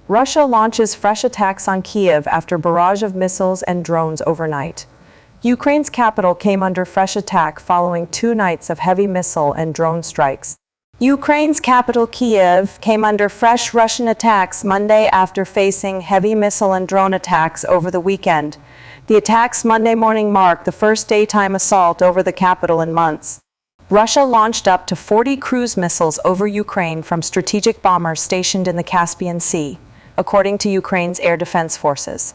Russia launches fresh attacks on Kiev after barrage of missiles and drones overnight. Ukraine's capital came under fresh attack following 2 nights of heavy missile and drone strikes. Ukraine's capital, Kiev, came under fresh Russian attacks Monday after facing heavy missile and drone attacks over the weekend. The attacks Monday morning marked the first daytime assault over the capital in months. Russia launched up to 40 cruise missiles over Ukraine from strategic bombers stationed in the Caspian Sea, according to Ukraine's air defense forces.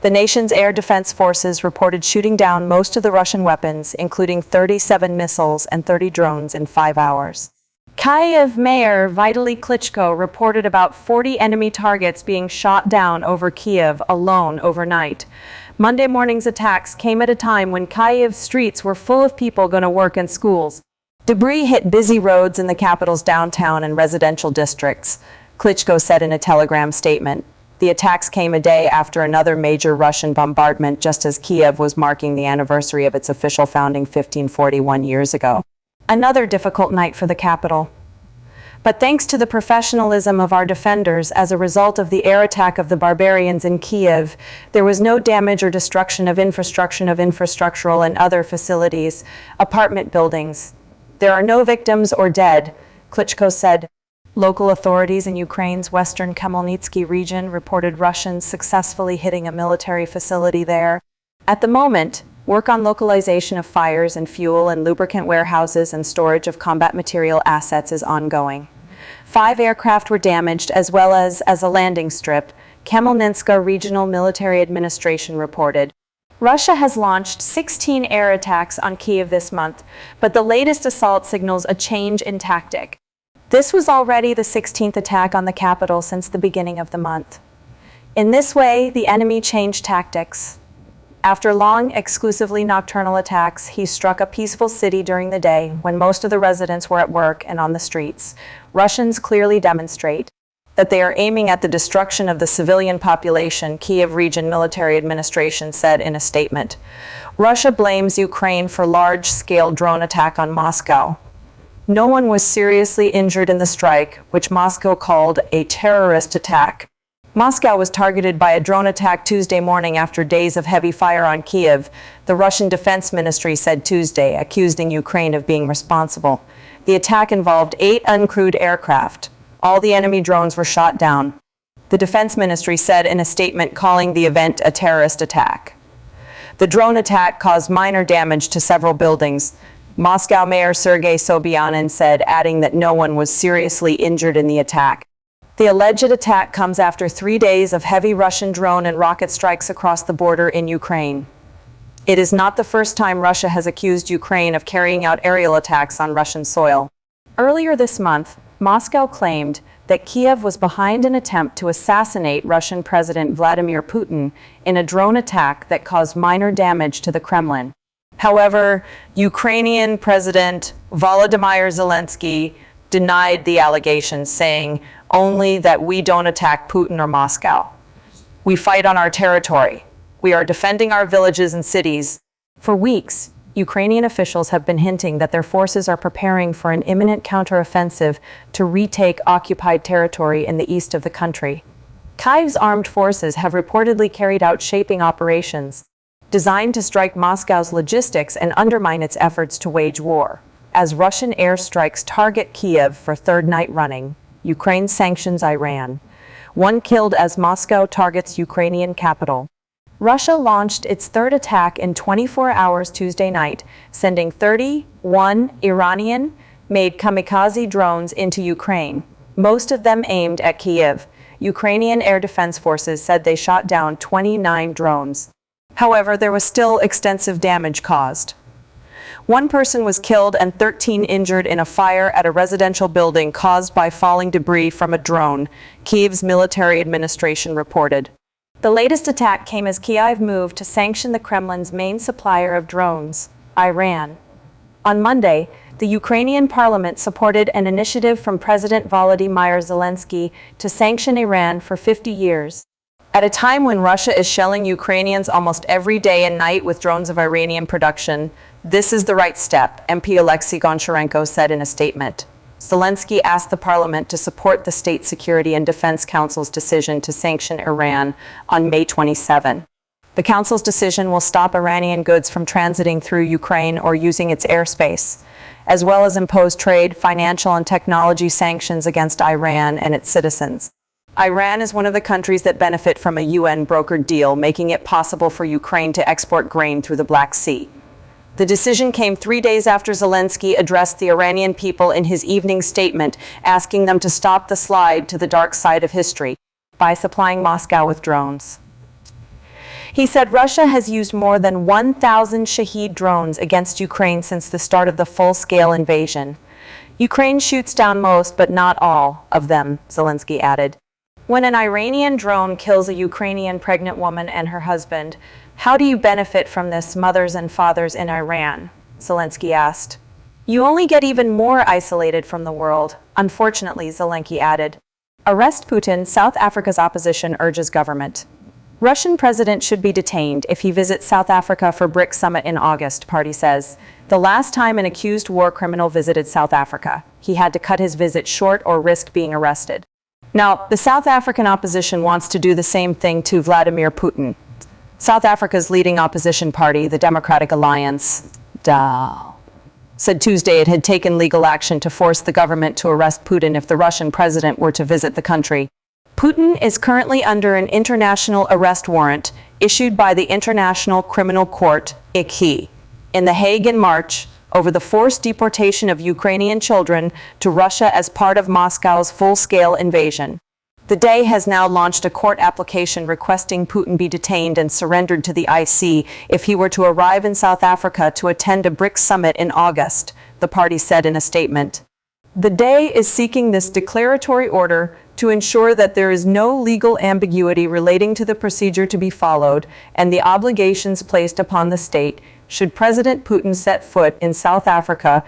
The nation's air defense forces reported shooting down most of the Russian weapons, including 37 missiles and 30 drones in 5 hours. Kyiv Mayor Vitaly Klitschko reported about 40 enemy targets being shot down over Kyiv alone overnight. Monday morning's attacks came at a time when Kyiv's streets were full of people going to work and schools. Debris hit busy roads in the capital's downtown and residential districts, Klitschko said in a Telegram statement. The attacks came a day after another major Russian bombardment, just as Kiev was marking the anniversary of its official founding 1541 years ago. Another difficult night for the capital. But thanks to the professionalism of our defenders as a result of the air attack of the barbarians in Kiev, there was no damage or destruction of infrastructural and other facilities, apartment buildings. There are no victims or dead, Klitschko said. Local authorities in Ukraine's western Khmelnytsky region reported Russians successfully hitting a military facility there. At the moment, work on localization of fires in fuel and lubricant warehouses and storage of combat material assets is ongoing. 5 aircraft were damaged as well as a landing strip, Khmelnytska Regional Military Administration reported. Russia has launched 16 air attacks on Kyiv this month, but the latest assault signals a change in tactic. This was already the 16th attack on the capital since the beginning of the month. In this way, the enemy changed tactics. After long, exclusively nocturnal attacks, he struck a peaceful city during the day when most of the residents were at work and on the streets. Russians clearly demonstrate that they are aiming at the destruction of the civilian population, Kyiv Region Military Administration said in a statement. Russia blames Ukraine for large-scale drone attack on Moscow. No one was seriously injured in the strike, which Moscow called a terrorist attack. Moscow was targeted by a drone attack Tuesday morning after days of heavy fire on Kyiv, the Russian Defense Ministry said Tuesday, accusing Ukraine of being responsible. The attack involved 8 uncrewed aircraft. All the enemy drones were shot down. The Defense Ministry said in a statement calling the event a terrorist attack. The drone attack caused minor damage to several buildings, Moscow Mayor Sergei Sobyanin said, adding that no one was seriously injured in the attack. The alleged attack comes after 3 days of heavy Russian drone and rocket strikes across the border in Ukraine. It is not the first time Russia has accused Ukraine of carrying out aerial attacks on Russian soil. Earlier this month, Moscow claimed that Kiev was behind an attempt to assassinate Russian President Vladimir Putin in a drone attack that caused minor damage to the Kremlin. However, Ukrainian President Volodymyr Zelensky denied the allegations, saying only that we don't attack Putin or Moscow. We fight on our territory. We are defending our villages and cities. For weeks, Ukrainian officials have been hinting that their forces are preparing for an imminent counteroffensive to retake occupied territory in the east of the country. Kyiv's armed forces have reportedly carried out shaping operations designed to strike Moscow's logistics and undermine its efforts to wage war. As Russian airstrikes target Kiev for 3rd night running, Ukraine sanctions Iran. 1 killed as Moscow targets Ukrainian capital. Russia launched its 3rd attack in 24 hours Tuesday night, sending 31 Iranian-made kamikaze drones into Ukraine, most of them aimed at Kiev. Ukrainian air defense forces said they shot down 29 drones. However, there was still extensive damage caused. 1 person was killed and 13 injured in a fire at a residential building caused by falling debris from a drone, Kyiv's military administration reported. The latest attack came as Kyiv moved to sanction the Kremlin's main supplier of drones, Iran. On Monday, the Ukrainian parliament supported an initiative from President Volodymyr Zelensky to sanction Iran for 50 years. At a time when Russia is shelling Ukrainians almost every day and night with drones of Iranian production, this is the right step, MP Alexei Goncharenko said in a statement. Zelensky asked the parliament to support the State Security and Defense Council's decision to sanction Iran on May 27. The Council's decision will stop Iranian goods from transiting through Ukraine or using its airspace, as well as impose trade, financial, and technology sanctions against Iran and its citizens. Iran is one of the countries that benefit from a UN-brokered deal, making it possible for Ukraine to export grain through the Black Sea. The decision came 3 days after Zelensky addressed the Iranian people in his evening statement, asking them to stop the slide to the dark side of history by supplying Moscow with drones. He said Russia has used more than 1,000 Shahed drones against Ukraine since the start of the full-scale invasion. Ukraine shoots down most, but not all, of them, Zelensky added. When an Iranian drone kills a Ukrainian pregnant woman and her husband, how do you benefit from this, mothers and fathers in Iran? Zelensky asked. You only get even more isolated from the world, unfortunately, Zelensky added. Arrest Putin, South Africa's opposition urges government. Russian president should be detained if he visits South Africa for BRICS summit in August, party says. The last time an accused war criminal visited South Africa, he had to cut his visit short or risk being arrested. Now, the South African opposition wants to do the same thing to Vladimir Putin. South Africa's leading opposition party, the Democratic Alliance, said Tuesday it had taken legal action to force the government to arrest Putin if the Russian president were to visit the country. Putin is currently under an international arrest warrant issued by the International Criminal Court, ICC, in The Hague in March over the forced deportation of Ukrainian children to Russia as part of Moscow's full-scale invasion. The DA has now launched a court application requesting Putin be detained and surrendered to the ICC if he were to arrive in South Africa to attend a BRICS summit in August, the party said in a statement. The DA is seeking this declaratory order to ensure that there is no legal ambiguity relating to the procedure to be followed and the obligations placed upon the state should President Putin set foot in South Africa,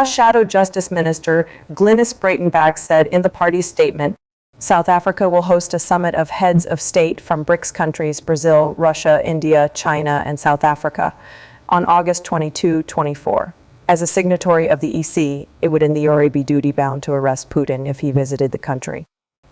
Shadow Justice Minister Glynis Breitenbach said in the party's statement. South Africa will host a summit of heads of state from BRICS countries Brazil, Russia, India, China, and South Africa on August 22-24. As a signatory of the EC, it would in theory be duty-bound to arrest Putin if he visited the country.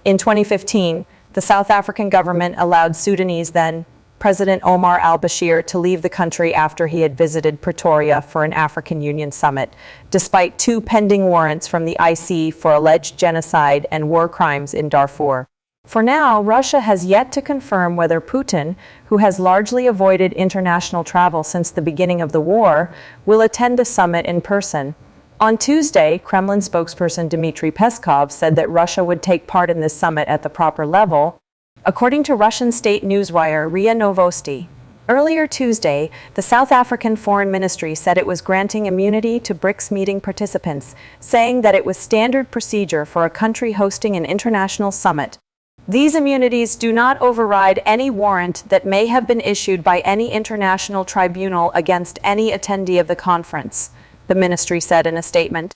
In 2015, the South African government allowed Sudanese then-President Omar al-Bashir to leave the country after he had visited Pretoria for an African Union summit, despite 2 pending warrants from the ICC for alleged genocide and war crimes in Darfur. For now, Russia has yet to confirm whether Putin, who has largely avoided international travel since the beginning of the war, will attend a summit in person. On Tuesday, Kremlin spokesperson Dmitry Peskov said that Russia would take part in this summit at the proper level, according to Russian state newswire RIA Novosti. Earlier Tuesday, the South African Foreign Ministry said it was granting immunity to BRICS meeting participants, saying that it was standard procedure for a country hosting an international summit. These immunities do not override any warrant that may have been issued by any international tribunal against any attendee of the conference, the ministry said in a statement.